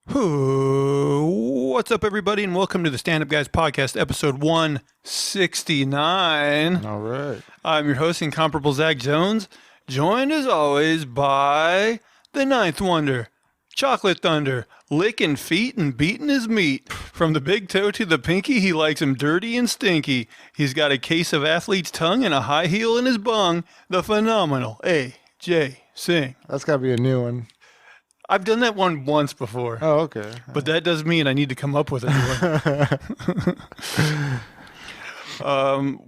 What's up, everybody, and welcome to the Stand Up Guys Podcast, episode 169. All right. I'm your host, Incomparable Zach Jones, joined as always by the Ninth Wonder, Chocolate Thunder, licking feet and beating his meat. From the big toe to the pinky, he likes him dirty and stinky. He's got a case of athlete's tongue and a high heel in his bung. The phenomenal A.J. Singh. That's got to be a new one. I've done that one once before. Oh, okay. But that does mean I need to come up with a new one.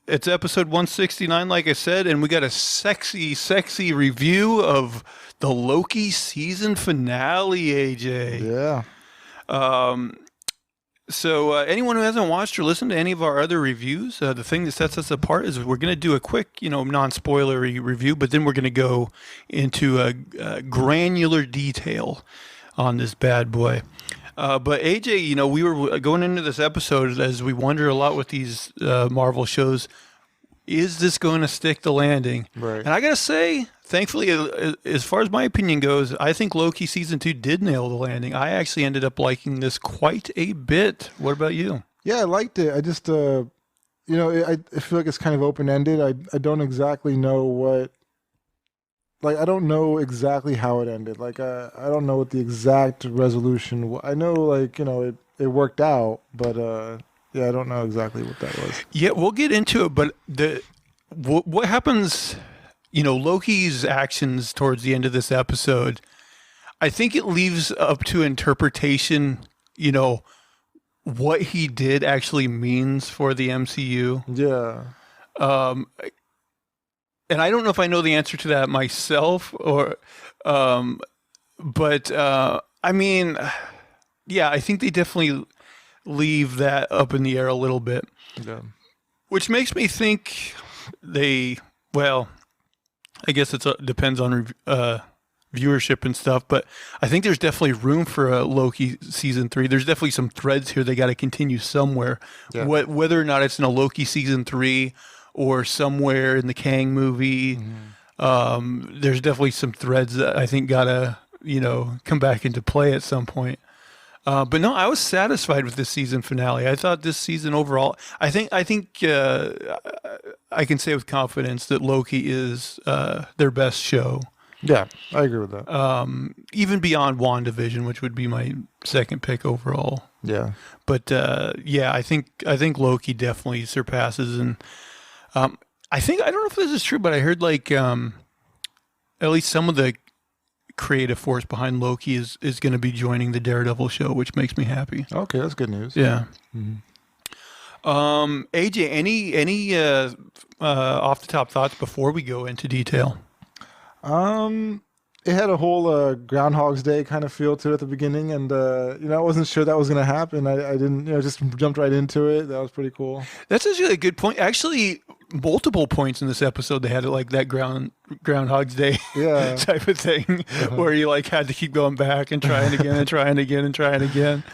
It's episode 169, like I said, and we got a sexy review of the Loki season finale, AJ. Yeah. So anyone who hasn't watched or listened to any of our other reviews, the thing that sets us apart is we're going to do a quick, non-spoilery review, but then we're going to go into a granular detail on this bad boy. But AJ, we were going into this episode as we wonder a lot with these Marvel shows. Is this going to stick the landing? Right. And I got to say, thankfully, as far as my opinion goes, I think Loki season 2 did nail the landing. I actually ended up liking this quite a bit. What about you? Yeah, I liked it. I just, I feel like it's kind of open-ended. I don't exactly know what, I don't know exactly how it ended. I don't know what the exact resolution. I know, it worked out, but yeah, I don't know exactly what that was. Yeah, we'll get into it, but what happens, Loki's actions towards the end of this episode, I think it leaves up to interpretation, what he did actually means for the MCU. Yeah. And I don't know if I know the answer to that myself but I mean, yeah, I think they definitely leave that up in the air a little bit. Yeah. Which makes me think I guess it depends on viewership and stuff, but I think there's definitely room for a Loki season 3. There's definitely some threads here they got to continue somewhere. Yeah. Whether or not it's in a Loki season 3 or somewhere in the Kang movie, there's definitely some threads that I think got to, come back into play at some point. But no, I was satisfied with this season finale. I thought this season overall, I think I can say with confidence that Loki is their best show. Yeah, I agree with that. Even beyond WandaVision, which would be my second pick overall. Yeah. But yeah, I think Loki definitely surpasses, and I don't know if this is true, but I heard at least some of the creative force behind Loki is going to be joining the Daredevil show, which makes me happy. Okay, that's good news. Yeah. Mm-hmm. AJ, any off the top thoughts before we go into detail? It had a whole Groundhog's Day kind of feel to it at the beginning, and I wasn't sure that was going to happen. I didn't, just jumped right into it. That was pretty cool. That's actually a good point. Actually, multiple points in this episode they had it like that Groundhog's Day type of thing, where you had to keep going back and trying again and trying again and trying again.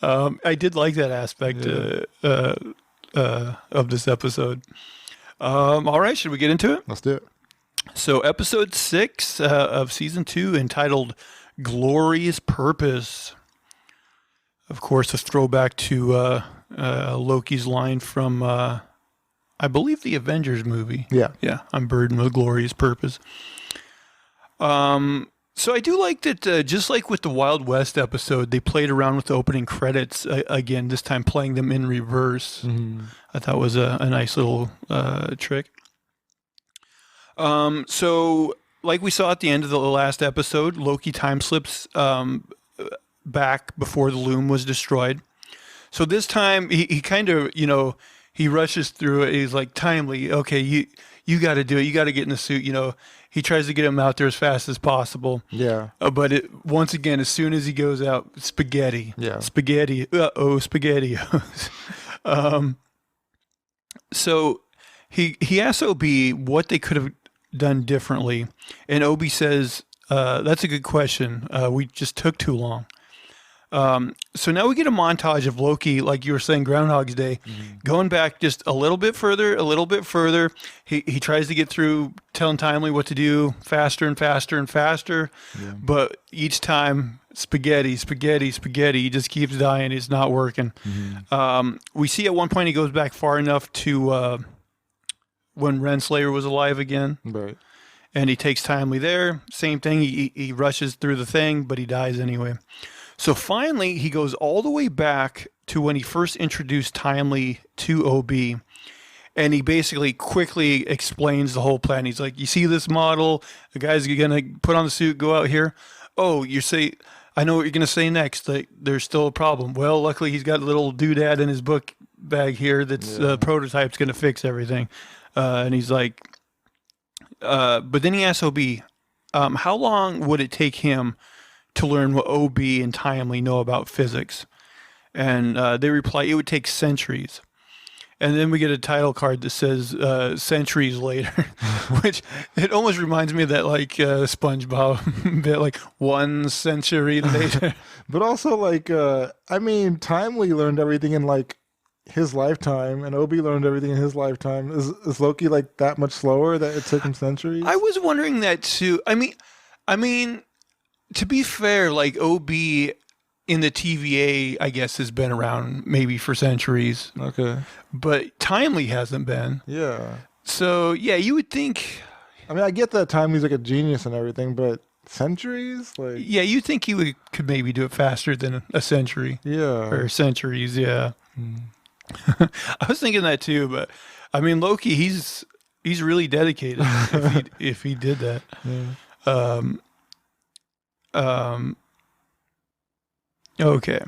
I did like that aspect of this episode. All right, should we get into it? Let's do it. So episode 6 of season 2, entitled Glorious Purpose. Of course, a throwback to Loki's line from, I believe, the Avengers movie. Yeah. Yeah, I'm burdened with glorious purpose. So I do like that, just like with the Wild West episode, they played around with the opening credits again, this time playing them in reverse. Mm-hmm. I thought was a nice little trick. So like we saw at the end of the last episode, Loki time slips back before the loom was destroyed. So this time he kind of, he rushes through it. He's like, timely. Okay, you got to do it. You got to get in the suit. He tries to get him out there as fast as possible. Yeah. But once again, as soon as he goes out, spaghetti. Yeah. Spaghetti. Spaghetti. So he asks Obi what they could have done differently, and Obi says, "That's a good question. We just took too long." So now we get a montage of Loki, like you were saying, Groundhog's Day, going back just a little bit further, a little bit further. He tries to get through, telling Timely what to do faster and faster and faster. Yeah. But each time, spaghetti, spaghetti, spaghetti. He just keeps dying. It's not working. We see at one point he goes back far enough to when Renslayer was alive again. Right. And he takes Timely there. Same thing. He rushes through the thing, but he dies anyway. So finally, he goes all the way back to when he first introduced Timely to OB. And he basically quickly explains the whole plan. He's like, you see this model? The guy's going to put on the suit, go out here. Oh, I know what you're going to say next. Like, there's still a problem. Well, luckily, he's got a little doodad in his book bag here that's prototype's going to fix everything. And he's like, but then he asks OB, how long would it take him to learn what OB and Timely know about physics? And they reply, it would take centuries. And then we get a title card that says centuries later, which it almost reminds me of that like SpongeBob bit, like 1 century later. But also like, I mean, Timely learned everything in like his lifetime, and Obi learned everything in his lifetime. Is Loki like that much slower that it took him centuries? I was wondering that too. I mean, to be fair, like OB in the TVA, I guess, has been around maybe for centuries. Okay. But Timely hasn't been. Yeah. So yeah, you would think. I mean, I get that Timely's like a genius and everything, but centuries, like. Yeah, you think he could maybe do it faster than a century. Yeah. Or centuries, yeah. I was thinking that too, but I mean, Loki, he's really dedicated if he did that. Yeah. Okay.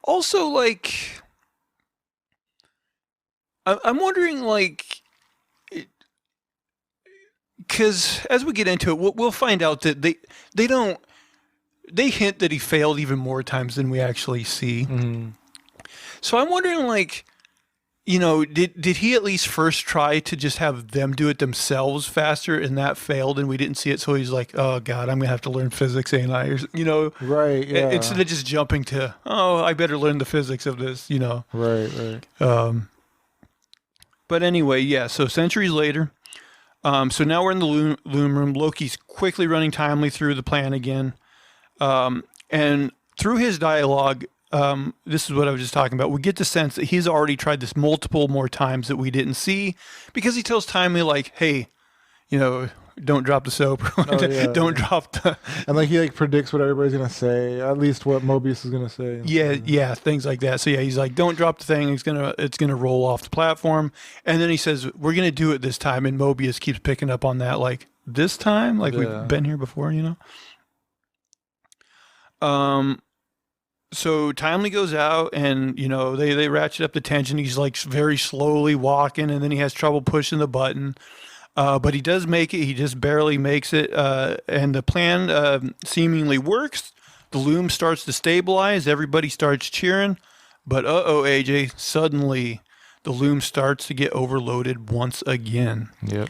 Also, like, I'm wondering, like, because as we get into it, we'll find out that they hint that he failed even more times than we actually see. Mm-hmm. So I'm wondering, like, you know, did he at least first try to just have them do it themselves faster, and that failed, and we didn't see it? So he's like, "Oh God, I'm gonna have to learn physics, ain't I?" Or, you know, right? Yeah. Instead of just jumping to, "Oh, I better learn the physics of this," you know. Right. But anyway, yeah. So centuries later, so now we're in the loom room. Loki's quickly running Timely through the plan again, and through his dialogue. This is what I was just talking about. We get the sense that he's already tried this multiple more times that we didn't see, because he tells Timely, like, hey, you know, don't drop the soap. Don't drop the... And like he like predicts what everybody's going to say, at least what Mobius is going to say. Yeah, things like that. So yeah, he's like, don't drop the thing. It's gonna roll off the platform. And then he says, we're going to do it this time. And Mobius keeps picking up on that, like, this time? Like, we've been here before, you know? So Timely goes out, and you know they ratchet up the tension. He's like very slowly walking, and then he has trouble pushing the button, but he does make it. He just barely makes it, and the plan seemingly works. The loom starts to stabilize. Everybody starts cheering, but AJ, suddenly the loom starts to get overloaded once again. Yep.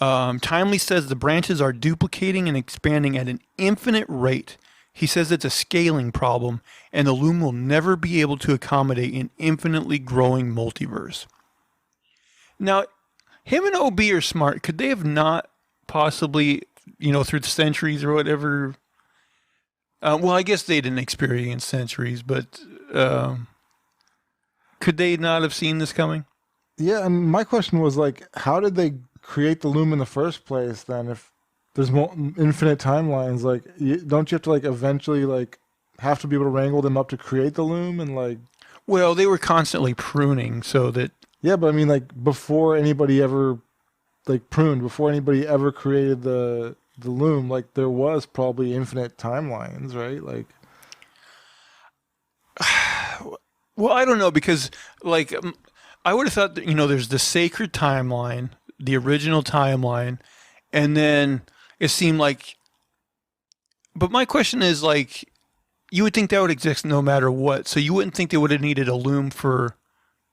Timely says the branches are duplicating and expanding at an infinite rate. He says it's a scaling problem, and the loom will never be able to accommodate an infinitely growing multiverse. Now, him and OB are smart. Could they have not possibly, you know, through the centuries or whatever? Well, I guess they didn't experience centuries, but could they not have seen this coming? Yeah, and my question was, like, how did they create the loom in the first place then? If there's infinite timelines, like, don't you have to like eventually like have to be able to wrangle them up to create the loom? And like, well, they were constantly pruning so that. Yeah, but I mean, like, before anybody ever like pruned, before anybody ever created the loom, like there was probably infinite timelines, right? Like, well, I don't know, because like I would have thought that, you know, there's the sacred timeline, the original timeline, and then it seemed like, but my question is, like, you would think that would exist no matter what. So you wouldn't think they would have needed a loom for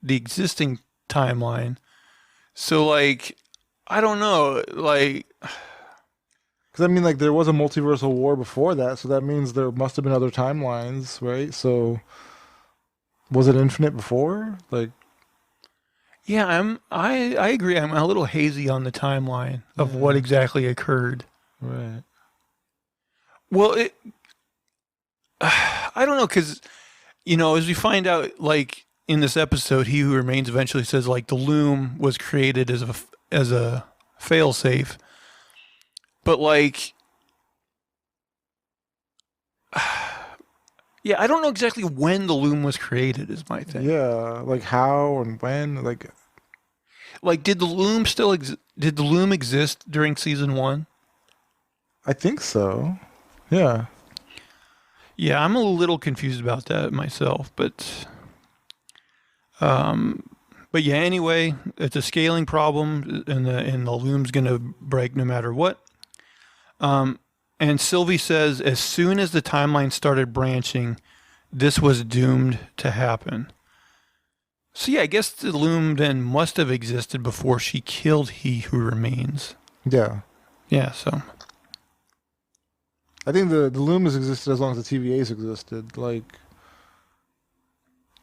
the existing timeline. So, like, I don't know, like, Because I mean, like there was a multiversal war before that, so that means there must have been other timelines, right? So was it infinite before? Like, Yeah, I agree. I'm a little hazy on the timeline of what yeah, exactly occurred. right. Well, I don't know because as we find out, like in this episode, He Who Remains eventually says like the loom was created as a failsafe, but like, yeah, I don't know exactly when the loom was created. Is my thing. Yeah, like how and when? Like, Like, did the loom exist during season one? I think so. Yeah. Yeah, I'm a little confused about that myself, um, but yeah. Anyway, it's a scaling problem, and the loom's gonna break no matter what. Um, and Sylvie says as soon as the timeline started branching, this was doomed to happen. So yeah, I guess the loom then must have existed before she killed He Who Remains. Yeah. Yeah, so I think the loom has existed as long as the TVA's existed. Like,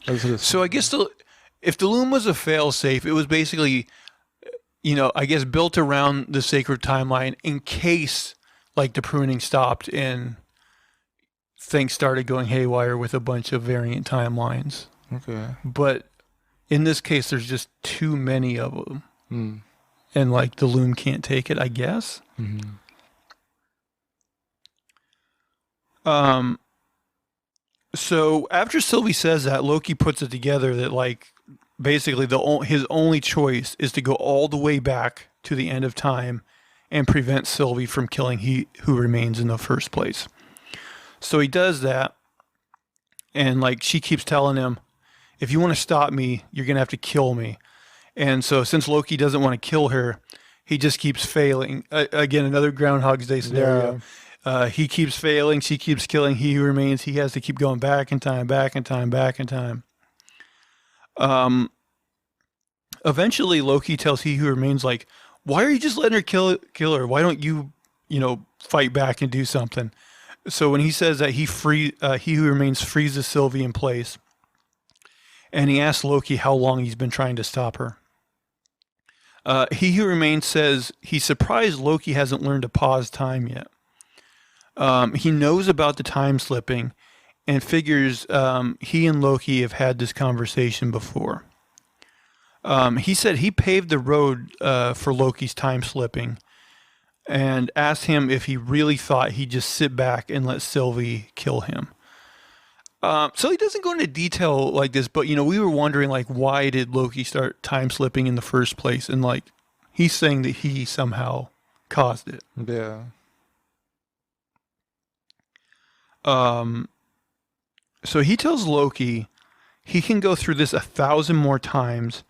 as it is. I guess if the loom was a failsafe, it was basically I guess built around the sacred timeline in case like the pruning stopped and things started going haywire with a bunch of variant timelines. Okay. But in this case, there's just too many of them, Hmm. and like the loom can't take it, I guess. Mm-hmm. Um. So after Sylvie says that, Loki puts it together that like basically his only choice is to go all the way back to the end of time and prevent Sylvie from killing He Who Remains in the first place. So he does that, and like she keeps telling him, if you want to stop me, you're going to have to kill me. And so since Loki doesn't want to kill her, he just keeps failing. Again, another Groundhog's Day scenario. Yeah. He keeps failing. She keeps killing He Who Remains. He has to keep going back in time, back in time, back in time. Eventually, Loki tells He Who Remains, like, why are you just letting her kill her? Why don't you, fight back and do something? So when he says that He Who Remains freezes Sylvie in place, and he asks Loki how long he's been trying to stop her. He Who Remains says he's surprised Loki hasn't learned to pause time yet. He knows about the time slipping and figures he and Loki have had this conversation before. He said he paved the road for Loki's time slipping and asked him if he really thought he'd just sit back and let Sylvie kill him. So he doesn't go into detail like this, but we were wondering like why did Loki start time slipping in the first place, and like he's saying that he somehow caused it. Yeah. So he tells Loki he can go through this 1,000 more times,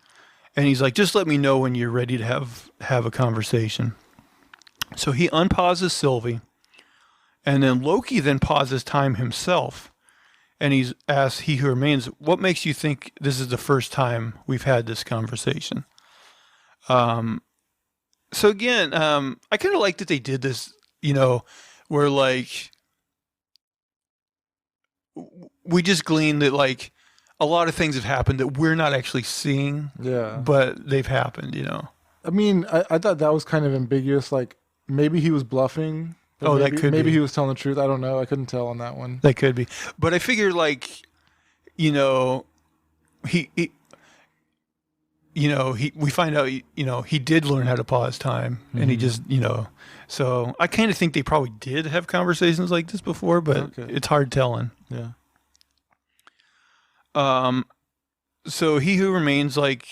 and he's like, just let me know when you're ready to have a conversation. So he unpauses Sylvie, and then Loki then pauses time himself, and he's asked He Who Remains, what makes you think this is the first time we've had this conversation? So again, I kind of like that they did this, where like we just gleaned that like a lot of things have happened that we're not actually seeing, Yeah. but they've happened, I mean, I thought that was kind of ambiguous. Like maybe he was bluffing. Or Oh, that maybe, could maybe be. he was telling the truth. I don't know. I couldn't tell on that one. That could be. But I figure like, he we find out, he did learn how to pause time, and he just, so I kind of think they probably did have conversations like this before, but Okay. it's hard telling. Yeah. So He Who Remains, like,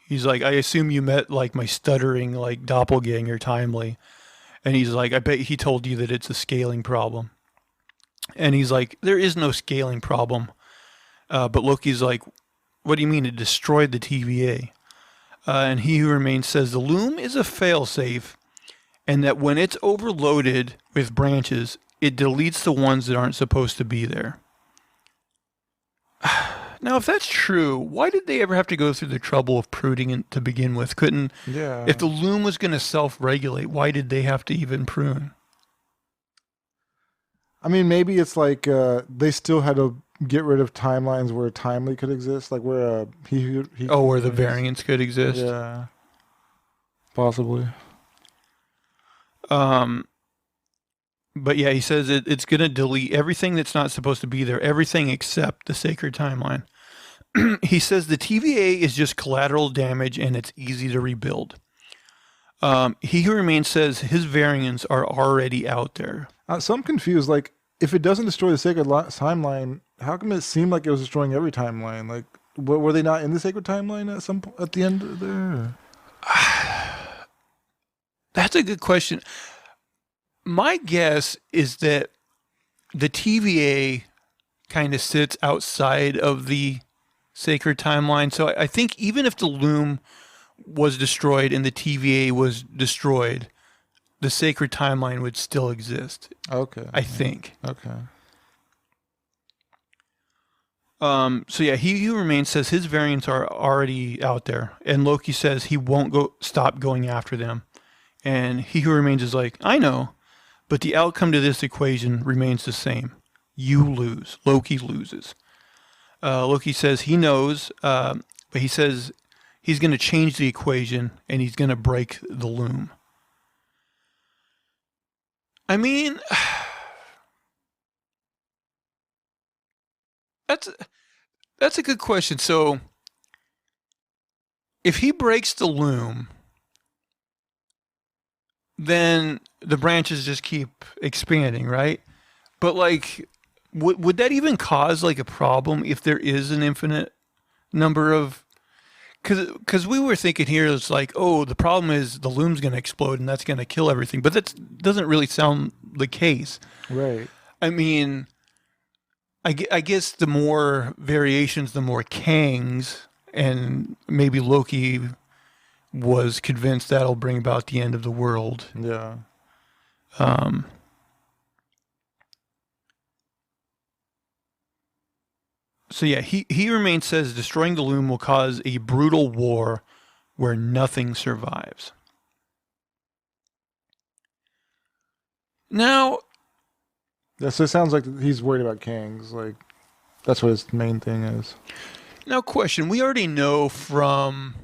he's like, I assume you met like my stuttering like doppelganger Timely, and he's like, I bet he told you that it's a scaling problem, and he's like, there is no scaling problem, but Loki's like, what do you mean it destroyed the TVA? And He Who Remains says the loom is a failsafe, and that when it's overloaded with branches, it deletes the ones that aren't supposed to be there. Now, if that's true, why did they ever have to go through the trouble of pruning it to begin with? Couldn't, Yeah. if the loom was going to self-regulate, why did they have to even prune? I mean, maybe it's like they still had to get rid of timelines where Timely could exist, like where he Oh, where the could variants could exist. Yeah, possibly. But yeah, he says it's going to delete everything that's not supposed to be there, everything except the sacred timeline. He says the TVA is just collateral damage and it's easy to rebuild. He Who Remains says his variants are already out there. So I'm confused. Like, if it doesn't destroy the sacred timeline, how come it seemed like it was destroying every timeline? Like, were they not in the sacred timeline at some at the end there? That's a good question. My guess is that the TVA kind of sits outside of the sacred timeline. So I think even if the loom was destroyed and the TVA was destroyed, the sacred timeline would still exist. Okay. I think. Okay. So yeah, He Who Remains says his variants are already out there, and Loki says he won't stop going after them. And He Who Remains is like, I know, but the outcome to this equation remains the same. You lose. Loki loses. Loki says he knows, but he says he's going to change the equation and he's going to break the loom. I mean, that's a good question. So, if he breaks the loom, then the branches just keep expanding, right? But like, would that even cause like a problem if there is an infinite number of? Because we were thinking here, it's like, oh, the problem is the loom's going to explode and that's going to kill everything. But that doesn't really sound the case. Right. I mean, I guess the more variations, the more Kangs, and maybe Loki was convinced that'll bring about the end of the world. Yeah. So yeah, he Remains says destroying the loom will cause a brutal war where nothing survives. Now, Yeah, so it sounds like he's worried about Kangs. Like, that's what his main thing is. now question, we already know from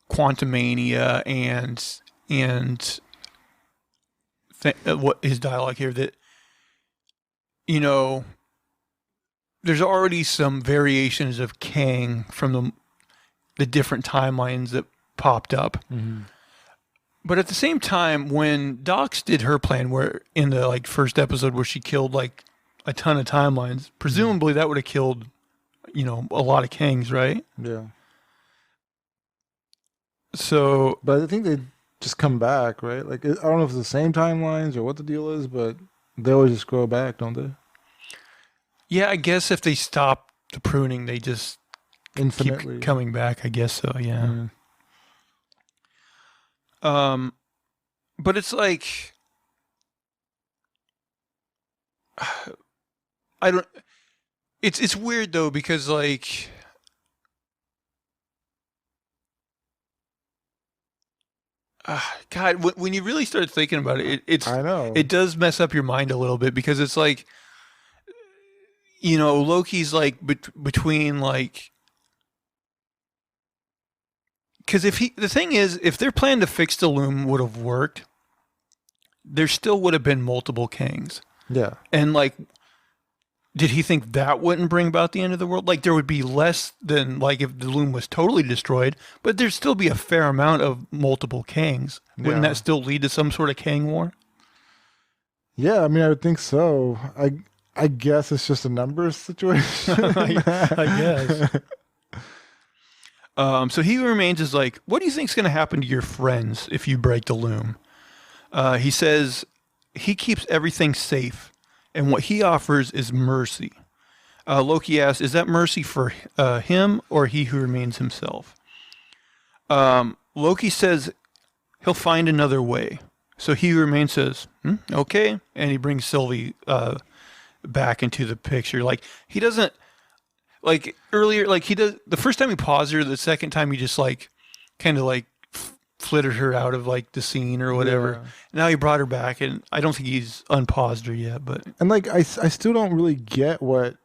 Quantumania and what his dialogue here that, you know, there's already some variations of Kang from the different timelines that popped up. Mm-hmm. But at the same time, when Docs did her plan, where in the like first episode where she killed like a ton of timelines, presumably that would have killed, you know, a lot of Kangs, right? Yeah. So, But I think they just come back, right? Like, I don't know if it's the same timelines or what the deal is, but they always just grow back, don't they? yeah, I guess if they stop the pruning, they just Infinitely. keep coming back. I guess so. Yeah. Yeah. But it's like, I don't. It's weird though because like, God, when you really start thinking about it, I know. it does mess up your mind a little bit because it's like, you know, Loki's like between like, because the thing is, if their plan to fix the loom would have worked, there still would have been multiple Kangs. Yeah. And like, did he think that wouldn't bring about the end of the world? Like there would be less than like if the loom was totally destroyed, but there'd still be a fair amount of multiple Kangs. Wouldn't that still lead to some sort of Kang war? Yeah, I mean, I would think so. I guess it's just a numbers situation. I guess. So He Who Remains is like, what do you think's going to happen to your friends if you break the loom? He says he keeps everything safe, and what he offers is mercy. Loki asks, is that mercy for him or He Who Remains himself? Loki says he'll find another way. So He Who Remains says, okay, and he brings Sylvie back into the picture. Like he doesn't. Like earlier, like he does the first time he paused her, the second time he just like kind of like flittered her out of like the scene or whatever. Yeah. Now he brought her back, and I don't think he's unpaused her yet, but And like I still don't really get what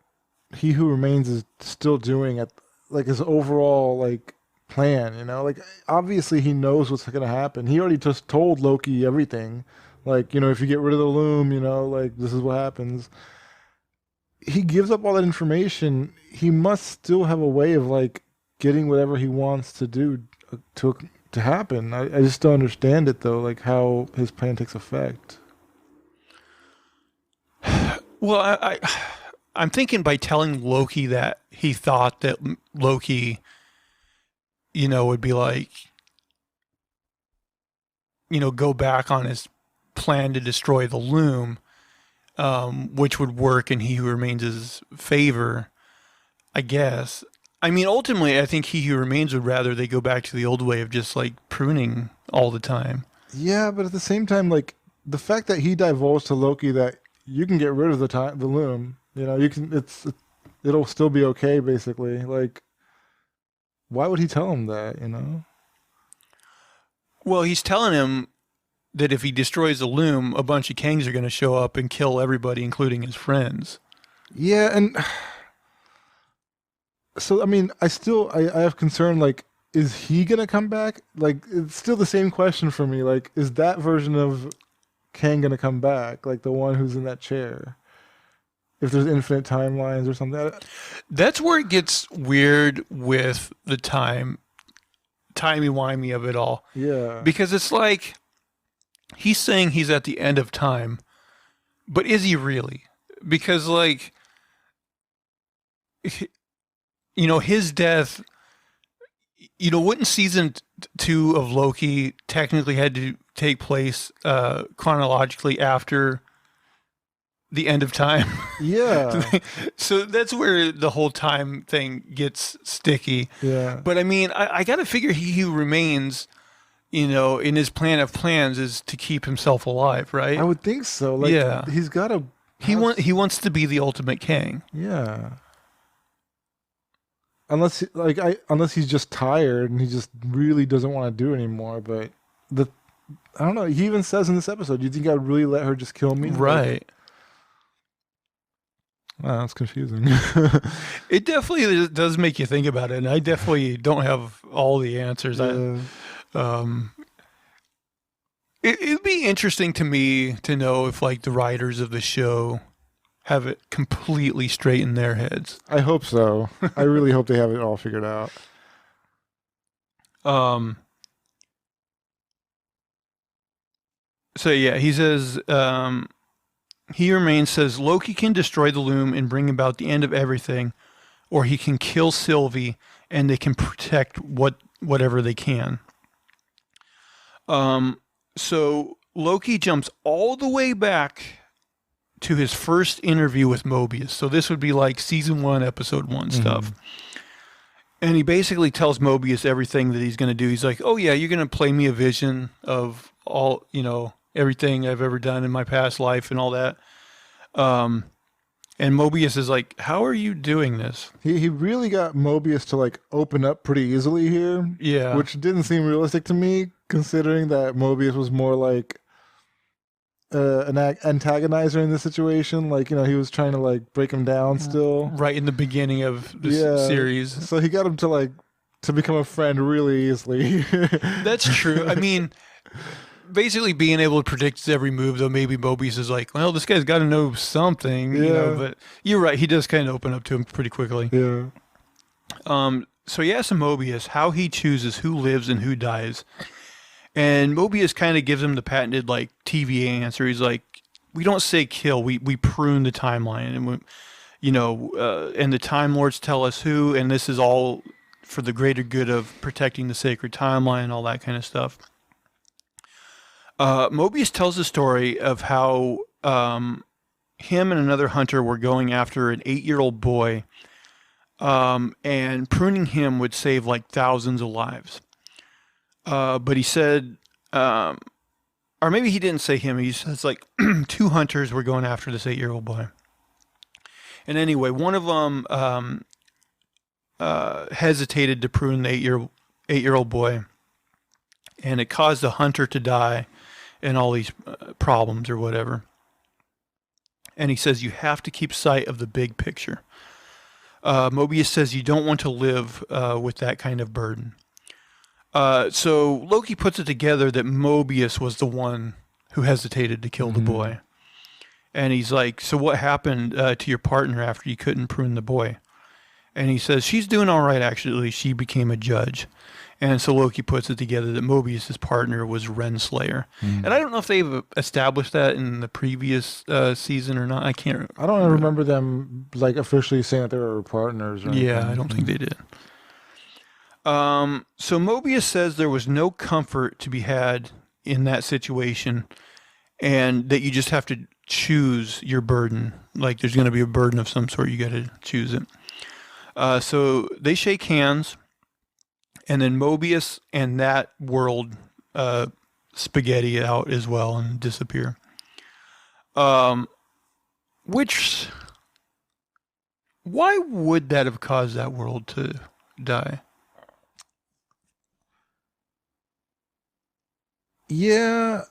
He Who Remains is still doing at like his overall like plan, you know? Like obviously he knows what's going to happen. He already just told Loki everything. Like, you know, if you get rid of the loom, you know, like this is what happens. He gives up all that information. He must still have a way of like getting whatever he wants to do to to happen. I just don't understand it though, like how his plan takes effect. well, I'm thinking by telling Loki that he thought that Loki, would be like, go back on his plan to destroy the loom, which would work in He Who Remains' favor, I guess. I mean, ultimately, I think He Who Remains would rather they go back to the old way of just like pruning all the time. Yeah, but at the same time, like the fact that he divulged to Loki that you can get rid of the loom, you know, you can, it'll still be okay, basically. Like, why would he tell him that? You know? Well, he's telling him that if he destroys the loom, a bunch of Kangs are going to show up and kill everybody, including his friends. Yeah, and so I mean, I have concern. Like, is he gonna come back? Like, it's still the same question for me. Like, is that version of Kang gonna come back? Like the one who's in that chair? If there's infinite timelines or something. That's where it gets weird with the timey-wimey of it all. Yeah. Because it's like, he's saying he's at the end of time, but is he really? Because, like, his death, wouldn't season 2 of Loki technically had to take place chronologically after the end of time? Yeah. So that's where the whole time thing gets sticky. Yeah. But I mean, I got to figure He Who Remains, in his plan of plans is to keep himself alive, right? I would think so. Like, Yeah. he's got to. He wants to be the ultimate Kang. Yeah. Unless he's just tired and he just really doesn't want to do anymore. But I don't know. He even says in this episode, "Do you think I'd really let her just kill me?" Right. Wow, that's confusing. It definitely does make you think about it, and I definitely don't have all the answers. It'd be interesting to me to know if like the writers of the show have it completely straight in their heads. I hope so. I really hope they have it all figured out. So yeah, he says, He Remains says Loki can destroy the loom and bring about the end of everything, or he can kill Sylvie and they can protect whatever they can. So Loki jumps all the way back to his first interview with Mobius. So this would be like season 1, episode 1 stuff. And he basically tells Mobius everything that he's going to do. He's like, "Oh yeah, you're going to play me a vision of all, everything I've ever done in my past life and all that." And Mobius is like, "How are you doing this?" He really got Mobius to like open up pretty easily here. Yeah. Which didn't seem realistic to me, considering that Mobius was more like an antagonizer in this situation. Like, he was trying to like break him down still. Right in the beginning of the series. So he got him to become a friend really easily. That's true. I mean, basically being able to predict his every move, though, maybe Mobius is like, well, this guy's got to know something, but you're right. He does kind of open up to him pretty quickly. Yeah. So he asks Mobius how he chooses who lives and who dies. And Mobius kind of gives him the patented like TV answer. He's like, we don't say kill, we prune the timeline. And, and the Time Lords tell us who, and this is all for the greater good of protecting the sacred timeline and all that kind of stuff. Mobius tells the story of how him and another hunter were going after an 8-year-old boy, and pruning him would save like thousands of lives. But he said, or maybe he didn't say him, he says like 2 hunters were going after this 8-year-old boy. And anyway, one of them hesitated to prune the eight-year-old boy, and it caused the hunter to die and all these problems or whatever. And he says you have to keep sight of the big picture. Mobius says you don't want to live with that kind of burden. So Loki puts it together that Mobius was the one who hesitated to kill the boy. And he's like, so what happened to your partner after you couldn't prune the boy? And he says, she's doing all right, actually. She became a judge. And so Loki puts it together that Mobius' partner was Renslayer. And I don't know if they've established that in the previous season or not. I can't. I don't remember them like officially saying that they were partners. Or Yeah, anything. I don't think they did. So Mobius says there was no comfort to be had in that situation, and that you just have to choose your burden. Like there's going to be a burden of some sort. You got to choose it. So they shake hands, and then Mobius and that world spaghetti out as well and disappear. Which, why would that have caused that world to die? Yeah,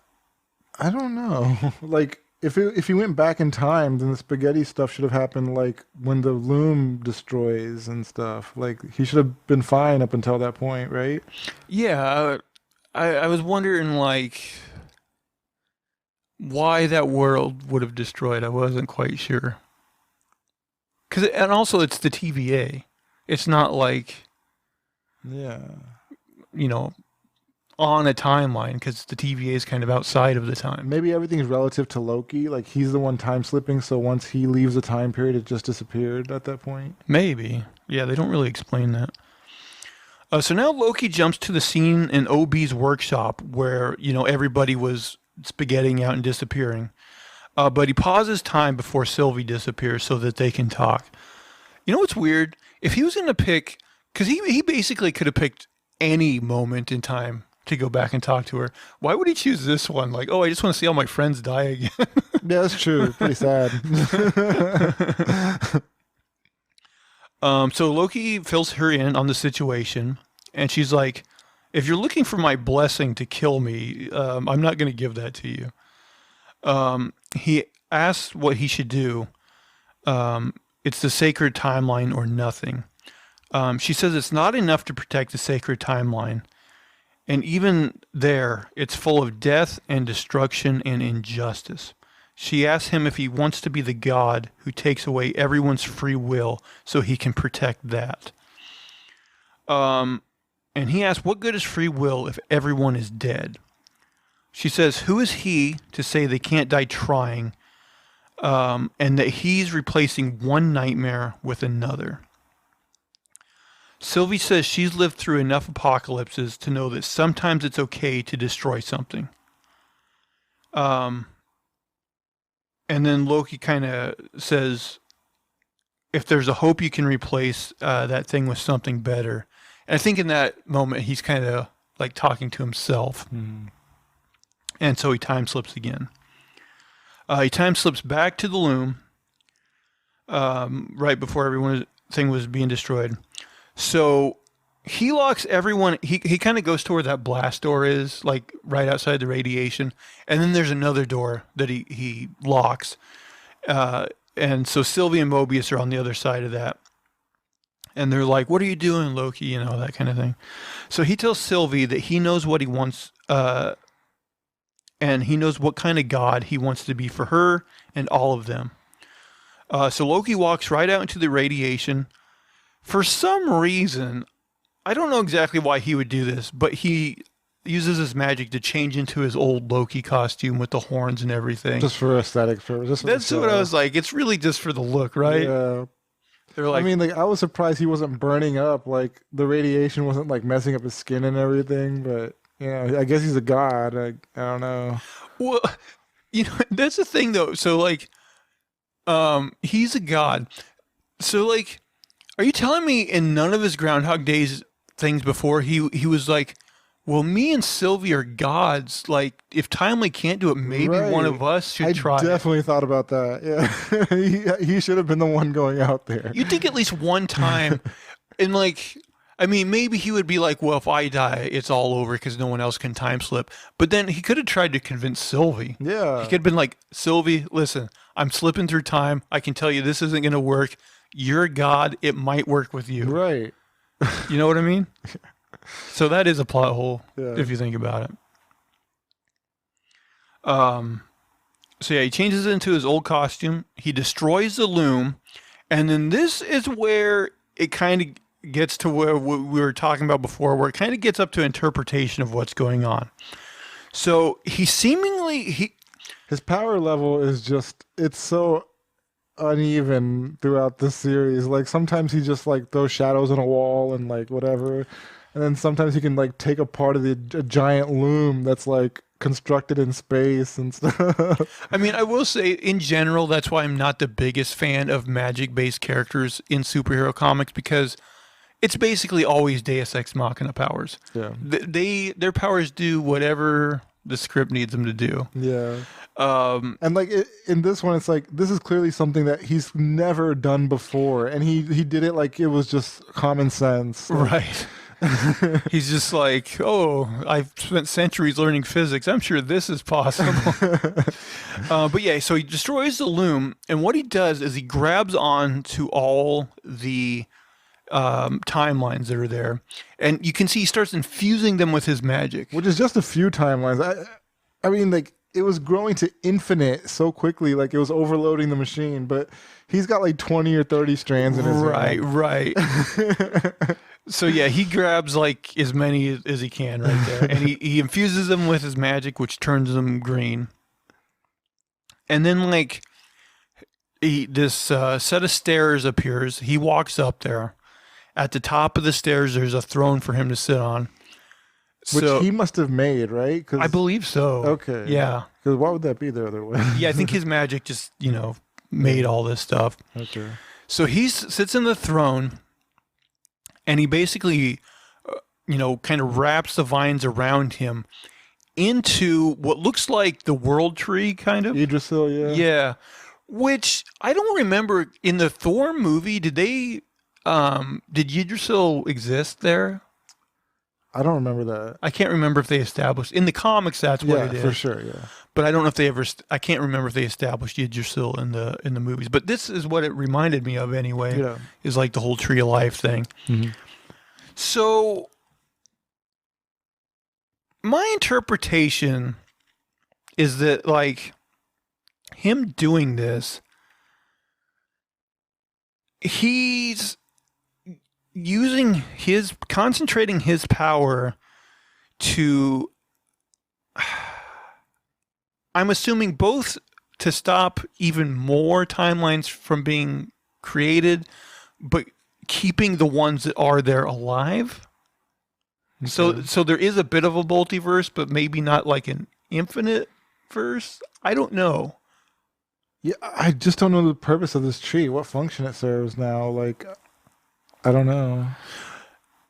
I don't know. Like, if he went back in time, then the spaghetti stuff should have happened like when the loom destroys and stuff. Like he should have been fine up until that point, right? Yeah, I was wondering like why that world would have destroyed. I wasn't quite sure. And also it's the TVA. It's not like, Yeah. you know, on a timeline, because the TVA is kind of outside of the time. Maybe everything's relative to Loki. Like he's the one time slipping, so once he leaves the time period, it just disappeared at that point. Maybe. Yeah, they don't really explain that. So now Loki jumps to the scene in OB's workshop where, you know, everybody was spaghettiing out and disappearing. But he pauses time before Sylvie disappears so that they can talk. You know what's weird? If he was going to pick, because he basically could have picked any moment in time to go back and talk to her. Why would he choose this one? Like, oh, I just want to see all my friends die again. Yeah, that's true. Pretty sad. So Loki fills her in on the situation, and she's like, if you're looking for my blessing to kill me, I'm not going to give that to you. He asks what he should do. It's the sacred timeline or nothing. She says it's not enough to protect the sacred timeline. And even there, it's full of death and destruction and injustice. She asks him if he wants to be the god who takes away everyone's free will so he can protect that. And he asks, what good is free will if everyone is dead? She says, who is he to say they can't die trying, and that he's replacing one nightmare with another? Sylvie says she's lived through enough apocalypses to know that sometimes it's okay to destroy something. And then Loki kind of says, if there's a hope you can replace that thing with something better. And I think in that moment, he's kind of like talking to himself. And so he time slips again. He time slips back to the loom right before everything was being destroyed. So he locks everyone. He kind of goes to where that blast door is, like right outside the radiation. And then there's another door that he locks. And so Sylvie and Mobius are on the other side of that. And they're like, what are you doing, Loki? You know, that kind of thing. So he tells Sylvie that he knows what he wants, and he knows what kind of god he wants to be for her and all of them. So Loki walks right out into the radiation. For some reason, I don't know exactly why he would do this, but he uses his magic to change into his old Loki costume with the horns and everything. Just for aesthetic purposes. That's what I was like. It's really just for the look, right? Yeah. They're like, I mean, like I was surprised he wasn't burning up. Like the radiation wasn't like messing up his skin and everything. But yeah, I guess he's a god. I don't know. well, you know, that's the thing though. So like, he's a god. So like, are you telling me in none of his Groundhog Days things before he was like, well, me and Sylvie are gods. Like, if Timely can't do it, maybe one of us should try. I definitely thought about that. Yeah, he should have been the one going out there. You'd think at least one time And like, I mean, maybe he would be like, well, if I die, it's all over because no one else can time slip. But then he could have tried to convince Sylvie. He Yeah. could have been like, Sylvie, listen, I'm slipping through time. I can tell you this isn't going to work. You're a god. It might work with you. Right. You know what I mean? So that is a plot hole Yeah. if you think about it. So yeah, he changes into his old costume. He destroys the loom, and then this is where it kind of gets to where we were talking about before, where it kind of gets up to interpretation of what's going on. So he seemingly His power level is just, it's so uneven throughout the series. Like sometimes he just like throws shadows on a wall and like whatever. And then sometimes he can like take a part of a giant loom that's like constructed in space and stuff. I mean, I will say in general, that's why I'm not the biggest fan of magic-based characters in superhero comics because it's basically always Deus Ex Machina powers. Yeah. Their powers do whatever the script needs them to do. Yeah. And like in this one, it's like this is clearly something that he's never done before, and he did it like it was just common sense. Like, Right. He's just like, oh, I've spent centuries learning physics. I'm sure this is possible. But yeah, so he destroys the loom, and what he does is he grabs on to all the timelines that are there, and you can see he starts infusing them with his magic. which is just a few timelines. I mean, like it was growing to infinite so quickly, like it was overloading the machine. But he's got like 20 or 30 strands in his Right, hand. right. So yeah, he grabs like as many as he can right there, and he infuses them with his magic, which turns them green. And then like this set of stairs appears. He walks up there. At the top of the stairs, there's a throne for him to sit on. Which So he must have made, right? Cause, I believe so. Okay. Yeah. Because why would that be the other way? Yeah, I think his magic just made all this stuff. Okay. So he sits in the throne, and he basically, kind of wraps the vines around him into what looks like the world tree, kind of. Idrisil, yeah. Yeah. Which I don't remember in the Thor movie. Did Yggdrasil exist there? I don't remember that. I can't remember if they established in the comics. That's what it is for sure. Yeah. but I don't know if they ever. I can't remember if they established Yggdrasil in the movies. But this is what it reminded me of anyway. Yeah. Is like the whole tree of life thing. Mhm. So my interpretation is that like him doing this, he's concentrating his power to, I'm assuming both to stop even more timelines from being created, but keeping the ones that are there alive. So there is a bit of a multiverse, but maybe not like an infinite verse. I don't know. Yeah, I just don't know the purpose of this tree. What function it serves now? Like, I don't know.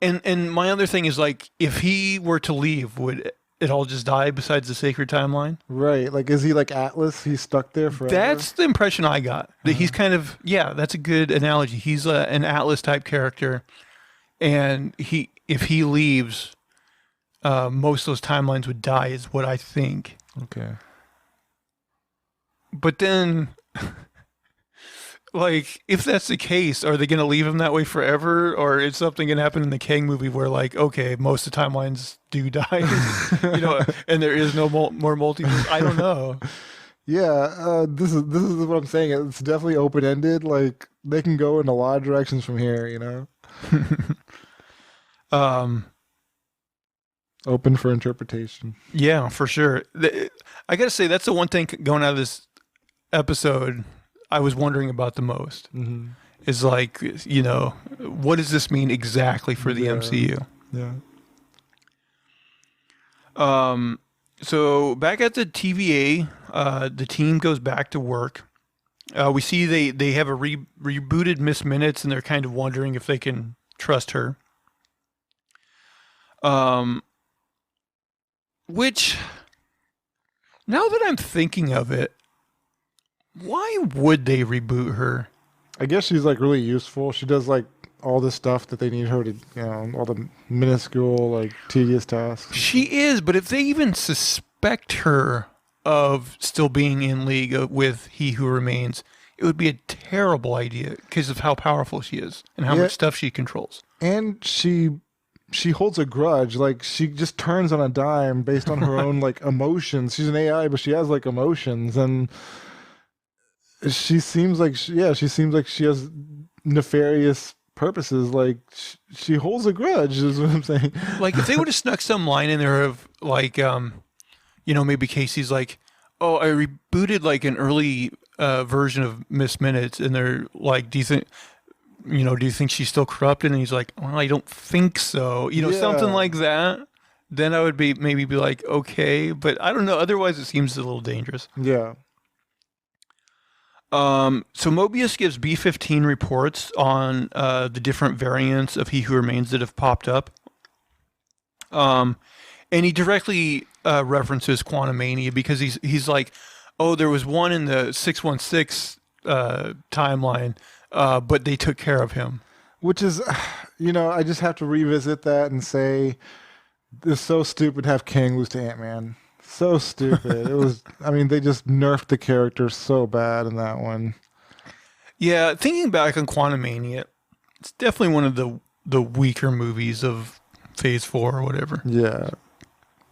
And my other thing is like, if he were to leave, would it all just die besides the sacred timeline? Right. Like, is he like Atlas? He's stuck there forever? That's the impression I got. That he's kind of, yeah, that's a good analogy. He's an Atlas type character. And if he leaves, most of those timelines would die, is what I think. Okay. But then, like, if that's the case, are they going to leave him that way forever? Or is something going to happen in the Kang movie where, like, okay, most of the timelines do die, and there is no more multiverse? I don't know. Yeah, this is what I'm saying. It's definitely open ended. Like, they can go in a lot of directions from here. Open for interpretation. Yeah, for sure. I got to say, that's the one thing going out of this episode I was wondering about the most. Mm-hmm. Is like, what does this mean exactly for the MCU? Yeah. So back at the TVA, the team goes back to work. We see they have a rebooted Miss Minutes, and they're kind of wondering if they can trust her. Which, now that I'm thinking of it, why would they reboot her? I guess she's like really useful. She does like all the stuff that they need her to, all the minuscule, like, tedious tasks. She is, but if they even suspect her of still being in league with He Who Remains, it would be a terrible idea because of how powerful she is and how much stuff she controls. And she holds a grudge. Like, she just turns on a dime based on her own, like, emotions. She's an AI, but she has, like, emotions, and she seems like she has nefarious purposes. Like, she holds a grudge, is what I'm saying. Like, if they would have snuck some line in there of, like, maybe Casey's like, oh, I rebooted, like, an early version of Miss Minutes, and they're like, do you think she's still corrupted? And he's like, well, I don't think so. Something like that. Then I would maybe be like, okay, but I don't know. Otherwise, it seems a little dangerous. Yeah. So Mobius gives B-15 reports on the different variants of He Who Remains that have popped up. And he directly references Quantumania because he's like, oh, there was one in the 616 timeline, but they took care of him. Which is, I just have to revisit that and say, it's so stupid to have Kang lose to Ant-Man. So stupid. It was, they just nerfed the character so bad in that one. Yeah, thinking back on Quantumania, it's definitely one of the weaker movies of Phase 4 or whatever. Yeah.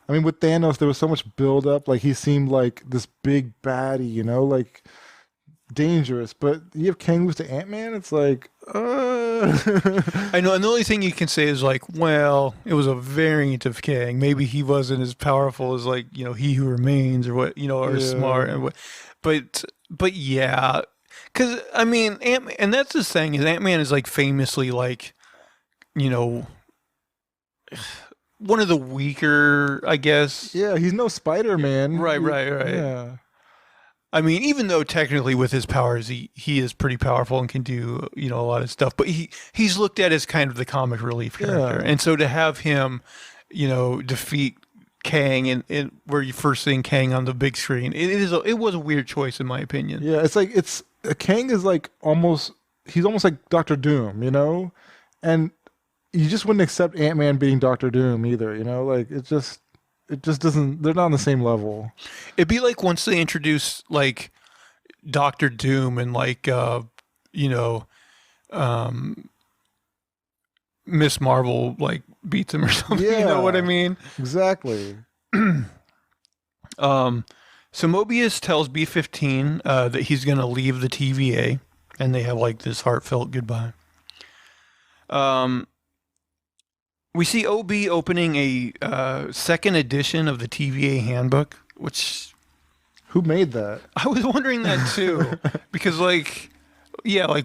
With Thanos, there was so much build-up. Like, he seemed like this big baddie, like, dangerous. But you have Kang lose to Ant-Man, it's like, I know, and the only thing you can say is like, well, it was a variant of Kang. Maybe he wasn't as powerful as, like, He Who Remains or what, or smart and what. But yeah, because Ant-Man, and that's the thing is Ant-Man is like famously like, one of the weaker, I guess. Yeah, he's no Spider-Man. Right. Yeah. Even though technically with his powers, he is pretty powerful and can do, a lot of stuff, but he's looked at as kind of the comic relief character. Yeah. And so to have him, defeat Kang and where you first seen Kang on the big screen, it was a weird choice in my opinion. Yeah, it's like, Kang is like he's almost like Doctor Doom, and you just wouldn't accept Ant-Man being Doctor Doom either, like it just doesn't, they're not on the same level. It'd be like once they introduce like Doctor Doom and like Miss Marvel like beats him or something. Yeah, you know what I mean? Exactly. So Mobius tells B-15 that he's going to leave the TVA, and they have like this heartfelt goodbye. We see OB opening a second edition of the TVA handbook, which... Who made that? I was wondering that too. Because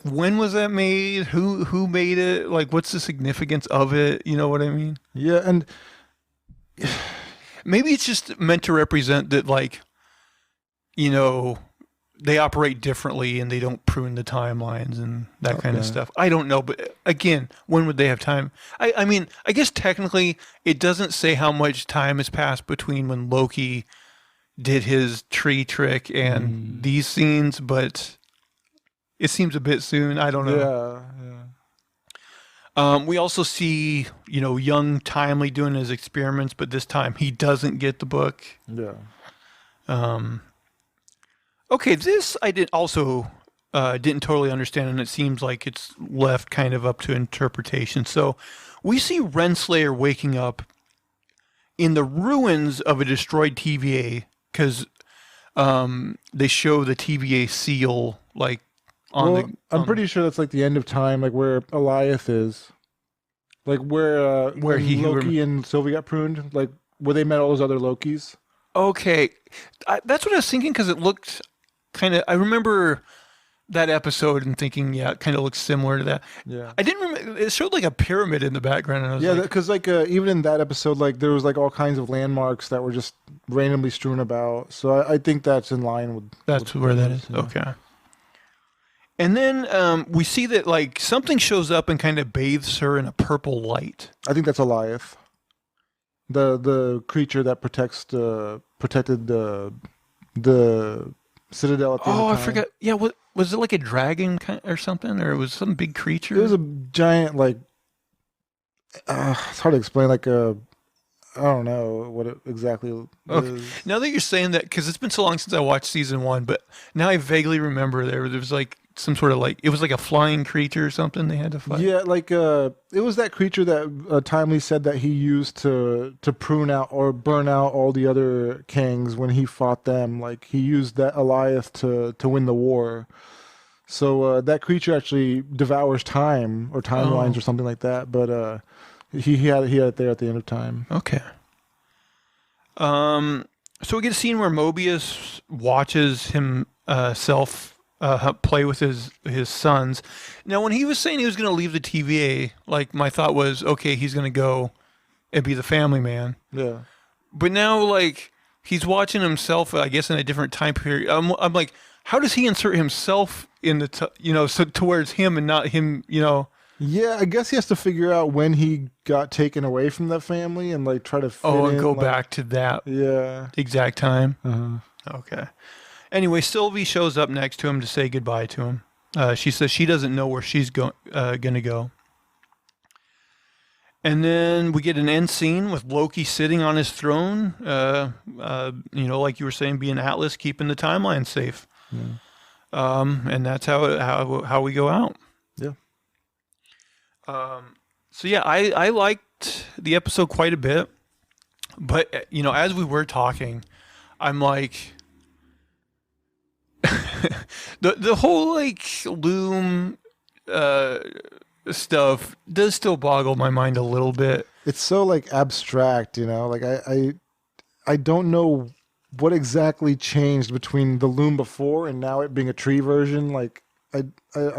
when was that made? Who made it? Like, what's the significance of it? You know what I mean? Yeah, and... Maybe it's just meant to represent that, like, they operate differently and they don't prune the timelines and that kind of stuff. I don't know, but again, when would they have time? I guess technically it doesn't say how much time has passed between when Loki did his tree trick and these scenes, but it seems a bit soon. I don't know. Yeah. We also see, young Timely doing his experiments, but this time he doesn't get the book. Yeah. Okay, this I didn't totally understand, and it seems like it's left kind of up to interpretation. So we see Renslayer waking up in the ruins of a destroyed TVA because they show the TVA seal like on I'm pretty sure that's like the end of time, like where Eliath is, like where Loki and Sylvie got pruned, like where they met all those other Lokis. Okay, that's what I was thinking because it looked kind of. I remember that episode and thinking, yeah, it kind of looks similar to that. Yeah, I didn't remember. It showed like a pyramid in the background. And I was because even in that episode, like there was like all kinds of landmarks that were just randomly strewn about. So I think that's in line with. That's where that is. Yeah. Okay. And then we see that like something shows up and kind of bathes her in a purple light. I think that's Eliath, the creature that protected the citadel at the end Oh, of I time. forgot. Yeah, what was it, like a dragon or something, or it was some big creature? It was a giant, like, it's hard to explain. Like a, I don't know what it exactly Okay. is. Now that you're saying that, because it's been so long since I watched season one, but now I vaguely remember there was like some sort of like, it was like a flying creature or something they had to fight. Yeah, like it was that creature that Timely said that he used to prune out or burn out all the other kings when he fought them. Like he used that Elias to win the war. So that creature actually devours time or timelines Oh, or something like that. But he had it there at the end of time. okay. So we get a scene where Mobius watches himself play with his sons. Now, when he was saying he was going to leave the TVA, like my thought was, okay, he's going to go and be the family man. Yeah. But now, like, he's watching himself, I guess, in a different time period. I'm like, how does he insert himself in so towards him and not him, Yeah, I guess he has to figure out when he got taken away from that family and like try to fit and in, go like, back to that yeah. exact time? Uh-huh. Okay. Anyway, Sylvie shows up next to him to say goodbye to him. She says she doesn't know where she's going to go. And then we get an end scene with Loki sitting on his throne, like you were saying, being Atlas, keeping the timeline safe. Yeah. And that's how we go out. Yeah. So yeah, I liked the episode quite a bit, but as we were talking, I'm like, the whole like loom stuff does still boggle my mind a little bit. It's so like abstract, like I don't know what exactly changed between the loom before and now it being a tree version. Like I'm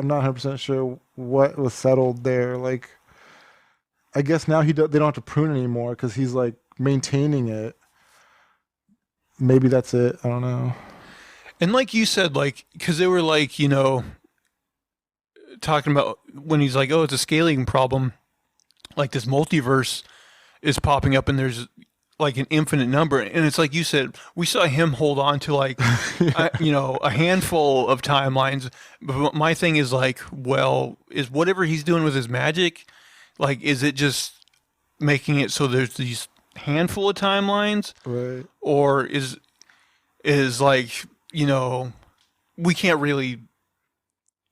not 100% sure what was settled there. Like I guess now they don't have to prune anymore because he's like maintaining it. Maybe that's it. I don't know. And like you said, like, because they were like, talking about when he's like, oh, it's a scaling problem. Like this multiverse is popping up and there's like an infinite number. And it's like you said, we saw him hold on to like, a handful of timelines. But my thing is like, well, is whatever he's doing with his magic, like, is it just making it so there's these handful of timelines? Right. Or is like, we can't really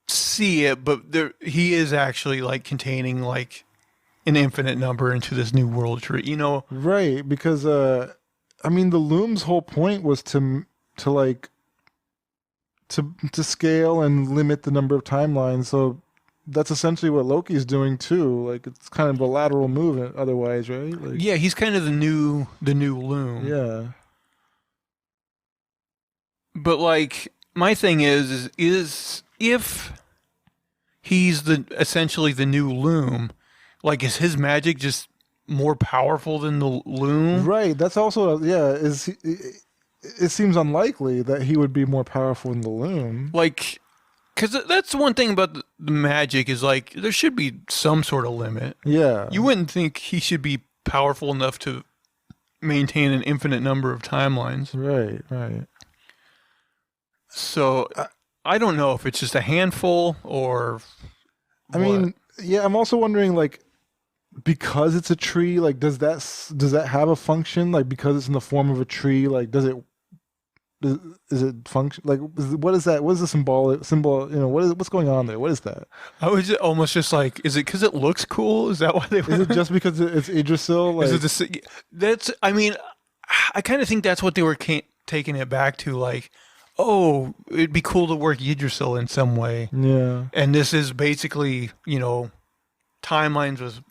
see it, but he is actually like containing like an infinite number into this new world tree, Right, because I mean the loom's whole point was to like to scale and limit the number of timelines. So that's essentially what Loki's doing too. Like it's kind of a lateral move otherwise, right? Like, Yeah, he's kind of the new loom. yeah. But like my thing is if he's essentially the new loom, like is his magic just more powerful than the loom? Right. That's also it seems unlikely that he would be more powerful than the loom. Like, because that's one thing about the magic is like there should be some sort of limit. Yeah. You wouldn't think he should be powerful enough to maintain an infinite number of timelines. Right. Right. So I don't know if it's just a handful or. I mean, yeah. I'm also wondering, like, because it's a tree, like, does that have a function? Like, because it's in the form of a tree, like, is it function? Like, what is that? What is the symbol? What's going on there? What is that? I was almost just like, is it because it looks cool? Is that why they? Is it just because it's Idrisil? Like, is it that's? I mean, I kind of think that's what they were taking it back to. Like, oh, it'd be cool to work Yggdrasil in some way. yeah. And this is basically, timelines with,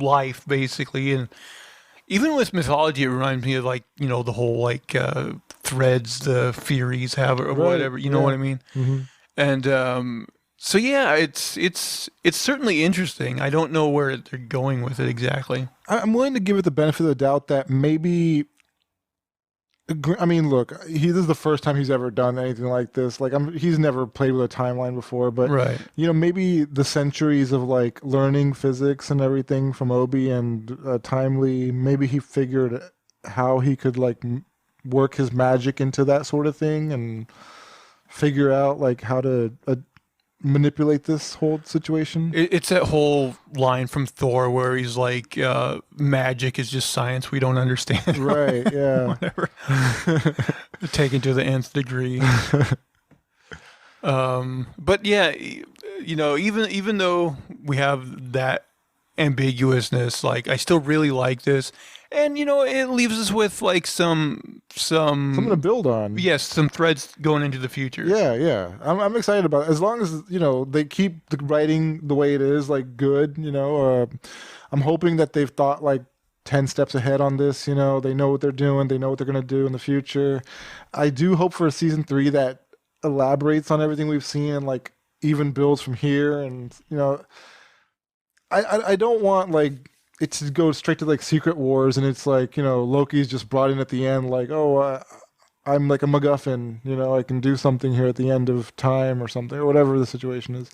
life basically. And even with mythology, it reminds me of like, the whole like threads the Furies have or whatever, you know what I mean? Mm-hmm. And so, yeah, it's certainly interesting. I don't know where they're going with it exactly. I'm willing to give it the benefit of the doubt that maybe. I mean, look, this is the first time he's ever done anything like this. Like, he's never played with a timeline before, but Right. Maybe the centuries of like learning physics and everything from Obi and Timely, maybe he figured how he could like work his magic into that sort of thing, and figure out like how to manipulate this whole situation. It's that whole line from Thor where he's like, magic is just science we don't understand. Right, yeah. Whatever. Taken to the nth degree. But yeah, even though we have that ambiguousness, like I still really like this. And it leaves us with like something to build on. Yes, some threads going into the future. Yeah. I'm excited about it. As long as they keep the writing the way it is, like good. I'm hoping that they've thought like 10 steps ahead on this. They know what they're doing. They know what they're gonna do in the future. I do hope for a season 3 that elaborates on everything we've seen and like even builds from here. And I don't want like it to go straight to like Secret Wars and it's like Loki's just brought in at the end like, oh, I'm like a MacGuffin, I can do something here at the end of time or something, or whatever the situation is.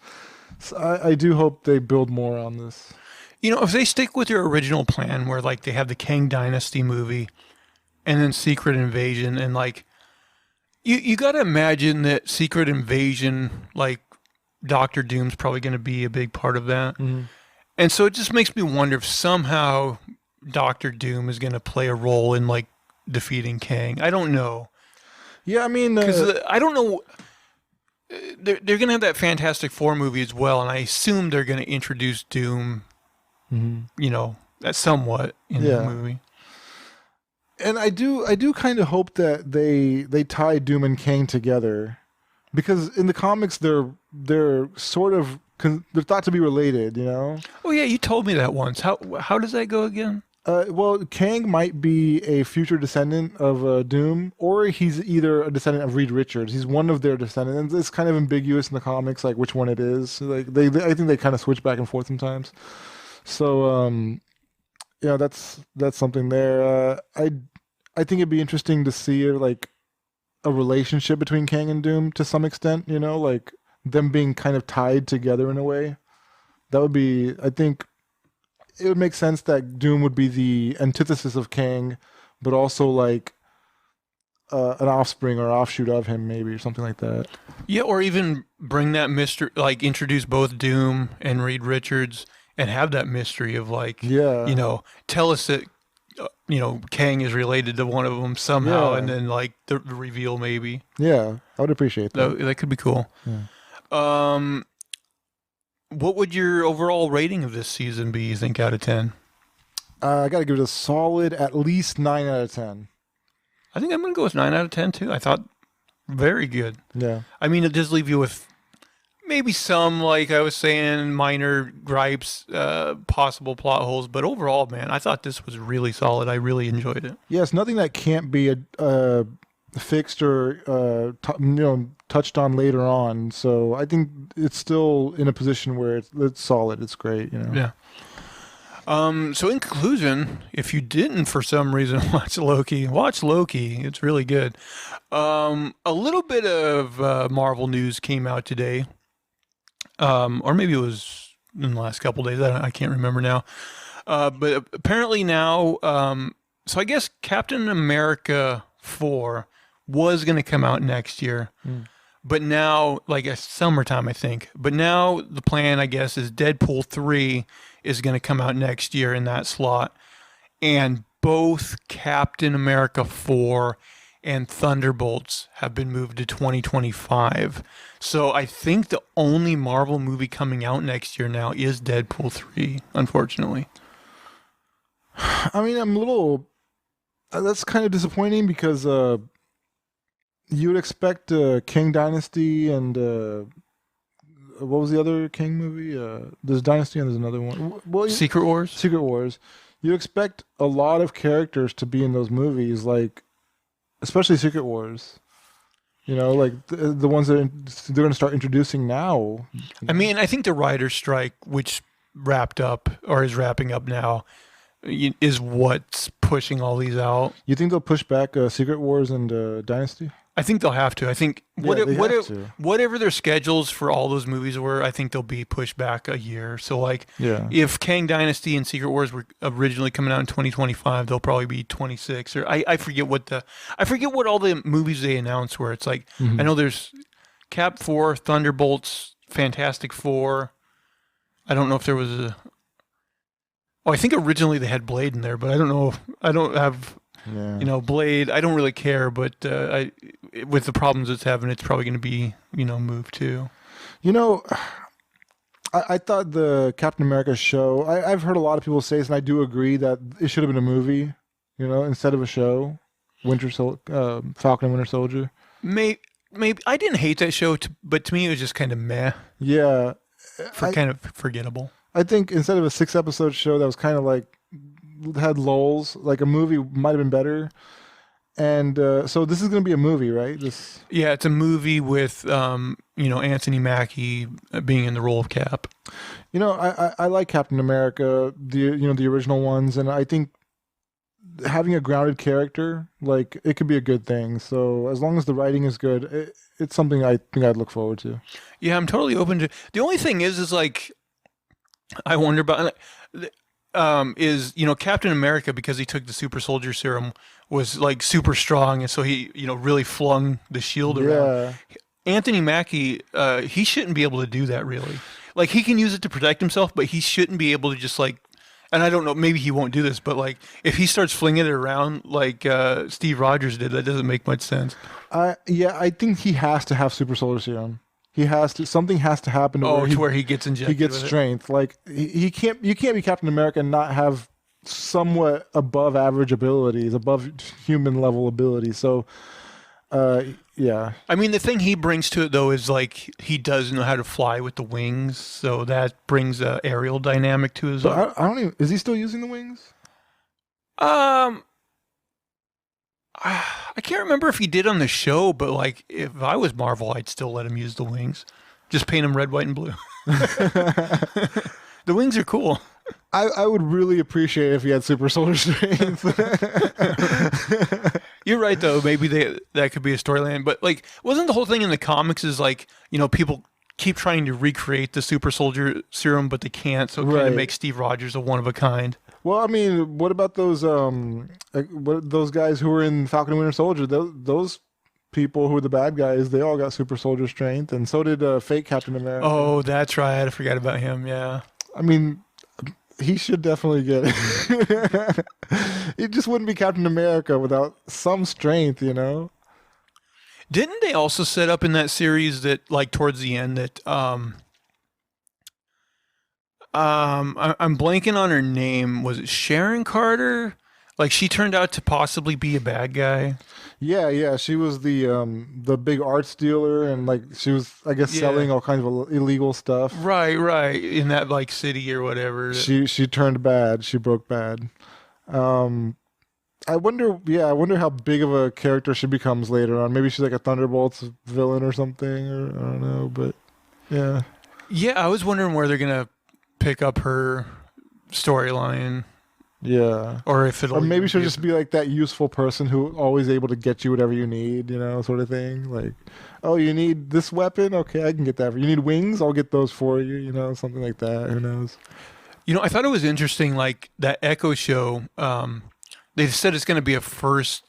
So I do hope they build more on this. If they stick with their original plan where like they have the Kang Dynasty movie and then Secret Invasion, and like you got to imagine that Secret Invasion, like Doctor Doom's probably going to be a big part of that. Mm-hmm. And so it just makes me wonder if somehow Doctor Doom is going to play a role in like defeating Kang. I don't know. Yeah, I mean, because I don't know. They're going to have that Fantastic Four movie as well, and I assume they're going to introduce Doom. Mm-hmm. That somewhat in the movie. And I do kind of hope that they tie Doom and Kang together, because in the comics they're sort of they're thought to be related, Oh yeah, you told me that once. How does that go again? Well, Kang might be a future descendant of Doom, or he's either a descendant of Reed Richards. He's one of their descendants. And it's kind of ambiguous in the comics, like which one it is. Like I think they kind of switch back and forth sometimes. So that's something there. I think it'd be interesting to see like a relationship between Kang and Doom to some extent. Like them being kind of tied together in a way. That would be, I think, it would make sense that Doom would be the antithesis of Kang, but also like an offspring or offshoot of him, maybe, or something like that. Yeah, or even bring that mystery, like introduce both Doom and Reed Richards, and have that mystery of like, tell us that, Kang is related to one of them somehow, and then like the reveal maybe. Yeah, I would appreciate that. That could be cool. Yeah. What would your overall rating of this season be, you think, out of 10? I got to give it a solid at least 9 out of 10. I think I'm going to go with 9 out of 10, too. I thought very good. Yeah. I mean, it does leave you with maybe some, like I was saying, minor gripes, possible plot holes. But overall, man, I thought this was really solid. I really enjoyed it. Yes, nothing that can't be fixed or touched on later on. So I think it's still in a position where it's solid. It's great. Yeah. So in conclusion, if you didn't for some reason watch Loki. It's really good. A little bit of Marvel news came out today, or maybe it was in the last couple days. I can't remember now. But apparently now, so I guess Captain America 4 was going to come out next year. But now, like a summertime, I think. But now the plan, I guess, is Deadpool 3 is going to come out next year in that slot. And both Captain America 4 and Thunderbolts have been moved to 2025. So I think the only Marvel movie coming out next year now is Deadpool 3, unfortunately. I mean, I'm a little... that's kind of disappointing because... you would expect King Dynasty and what was the other King movie? There's Dynasty and there's another one. Well, Secret Wars? Secret Wars. You expect a lot of characters to be in those movies, like especially Secret Wars. Like the ones that they're going to start introducing now. I mean, I think the writer's strike, which wrapped up or is wrapping up now, is what's pushing all these out. You think they'll push back Secret Wars and Dynasty? I think they'll have to. I think whatever their schedules for all those movies were, I think they'll be pushed back a year. So like, if Kang Dynasty and Secret Wars were originally coming out in 2025, they'll probably be 26. Or I forget what all the movies they announced were. It's like I know there's Cap 4, Thunderbolts, Fantastic Four. I don't know if there was a. Oh, I think originally they had Blade in there, but I don't know. I don't have. Yeah. Blade. I don't really care, but with the problems it's having, it's probably going to be moved too. I thought the Captain America show. I've heard a lot of people say this, and I do agree that it should have been a movie. Instead of a show. Falcon and Winter Soldier. Maybe I didn't hate that show, but to me it was just kind of meh. Yeah, kind of forgettable. I think instead of a 6-episode show that was kind of like had lulls, like a movie might have been better. And so this is going to be a movie, right? Yeah, it's a movie with Anthony Mackie being in the role of Cap. I like Captain America, the original ones, and I think having a grounded character, like, it could be a good thing. So as long as the writing is good, it's something I think I'd look forward to. Yeah, I'm totally open to. The only thing is like, I wonder about Captain America, because he took the super soldier serum, was like super strong, and so he really flung the shield around. Anthony Mackie, he shouldn't be able to do that, really. Like, he can use it to protect himself, but he shouldn't be able to just like. And I don't know, maybe he won't do this, but like, if he starts flinging it around like Steve Rogers did, that doesn't make much sense. I think he has to have super soldier serum. He has to. Something has to happen to where he gets injected. He gets strength. Like, he can't. You can't be Captain America and not have somewhat above average abilities, above human level abilities. So, yeah. I mean, the thing he brings to it though is like, he does know how to fly with the wings, so that brings a aerial dynamic to his. I don't even. Is he still using the wings? I can't remember if he did on the show, but like, if I was Marvel, I'd still let him use the wings. Just paint them red, white, and blue. The wings are cool. I would really appreciate it if he had super soldier strength. You're right, though. Maybe that could be a storyline. But like, wasn't the whole thing in the comics is like, people keep trying to recreate the super soldier serum, but they can't. So it kind of makes Steve Rogers a one of a kind. Well, I mean, what about those those guys who were in Falcon and Winter Soldier? Those people who were the bad guys, they all got super soldier strength, and so did fake Captain America. Oh, that's right. I forgot about him. Yeah. I mean, he should definitely get it. He just wouldn't be Captain America without some strength, Didn't they also set up in that series that, like, towards the end that I'm blanking on her name. Was it Sharon Carter? Like, she turned out to possibly be a bad guy. Yeah. She was the big arts dealer, and like, she was, I guess, selling all kinds of illegal stuff. Right. In that like city or whatever. She turned bad. She broke bad. I wonder how big of a character she becomes later on. Maybe she's like a Thunderbolts villain or something, or I don't know, but yeah. Yeah, I was wondering where they're gonna pick up her storyline. Yeah. Or maybe she'll just be like that useful person who always able to get you whatever you need, sort of thing. Like, oh, you need this weapon? Okay, I can get that. You need wings? I'll get those for you, something like that. Who knows? I thought it was interesting, like that Echo show, they said it's going to be the first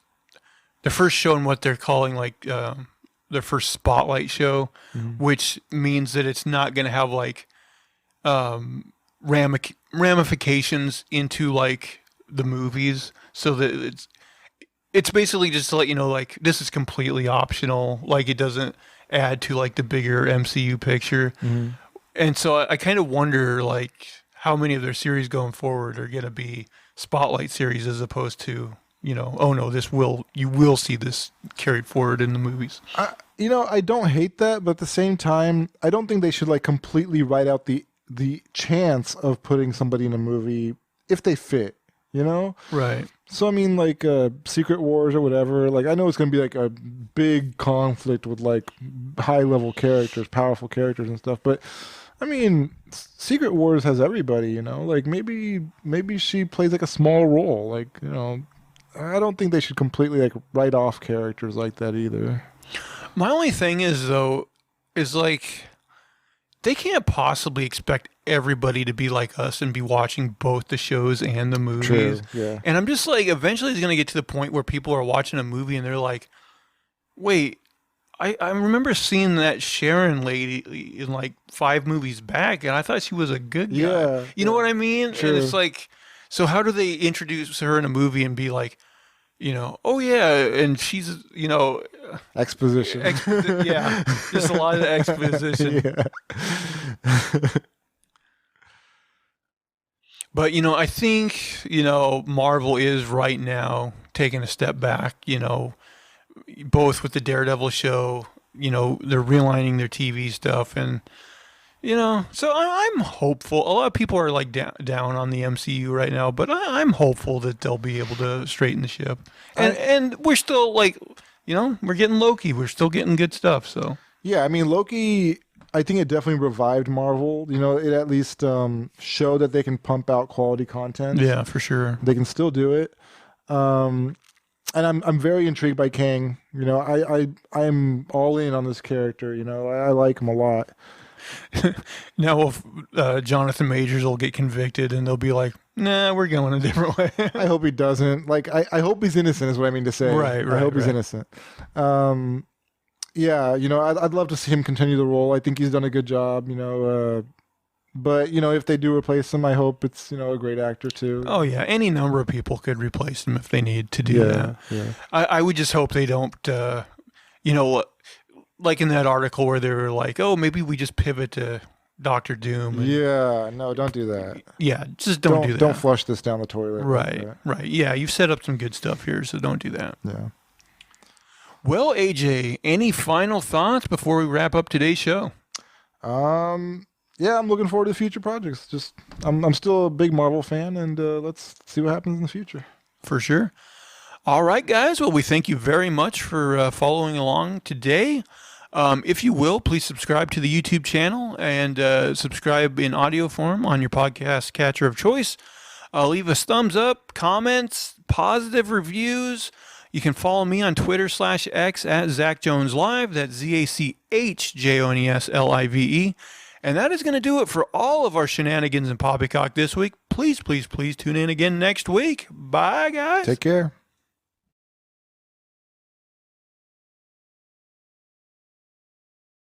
show in what they're calling like their first spotlight show, which means that it's not going to have like ramifications into like the movies, so that it's basically just to let you know, like, this is completely optional, like it doesn't add to like the bigger MCU picture. And so I kind of wonder like how many of their series going forward are going to be spotlight series as opposed to oh no, you will see this carried forward in the movies. I don't hate that, but at the same time, I don't think they should like completely write out the chance of putting somebody in a movie if they fit, Right. So I mean, like Secret Wars or whatever, like I know it's going to be like a big conflict with like high level characters, powerful characters and stuff, but I mean, Secret Wars has everybody, like maybe she plays like a small role, like, I don't think they should completely like write off characters like that either. My only thing is though, is like, they can't possibly expect everybody to be like us and be watching both the shows and the movies. True, yeah. And I'm just like, eventually it's going to get to the point where people are watching a movie and they're like, wait, I remember seeing that Sharon lady in like 5 movies back, and I thought she was a good guy. Yeah, You know what I mean? True. And it's like, so how do they introduce her in a movie and be like, oh yeah, and she's, exposition. yeah, just a lot of exposition. Yeah. But, I think, Marvel is right now taking a step back, both with the Daredevil show, they're realigning their TV stuff. And, so I'm hopeful. A lot of people are like down on the MCU right now, but I'm hopeful that they'll be able to straighten the ship. And we're still like, we're getting Loki. We're still getting good stuff. So, yeah, I mean, Loki, I think it definitely revived Marvel. It at least showed that they can pump out quality content. yeah, for sure. They can still do it. And I'm very intrigued by Kang. I'm all in on this character. I like him a lot. Now, if Jonathan Majors will get convicted and they'll be like, nah, we're going a different way. I hope he doesn't. Like, I hope he's innocent is what I mean to say. Right. I hope he's innocent. Yeah, I'd love to see him continue the role. I think he's done a good job, but, if they do replace him, I hope it's, a great actor too. Oh, yeah. Any number of people could replace him if they need to do that. Yeah. I would just hope they don't, like in that article where they were like, oh, maybe we just pivot to Doctor Doom. And, yeah, no, don't do that. Yeah, just don't do that. Don't flush this down the toilet. Right. Yeah, you've set up some good stuff here, so don't do that. Yeah. Well, AJ, any final thoughts before we wrap up today's show? Yeah, I'm looking forward to future projects. Just, I'm still a big Marvel fan, and let's see what happens in the future. For sure. All right, guys. Well, we thank you very much for following along today. If you will, please subscribe to the YouTube channel and subscribe in audio form on your podcast catcher of choice. Leave us thumbs up, comments, positive reviews. You can follow me on Twitter/X at Zach Jones Live. That's ZachJonesLive. And that is going to do it for all of our shenanigans and poppycock this week. Please, please, please tune in again next week. Bye, guys. Take care.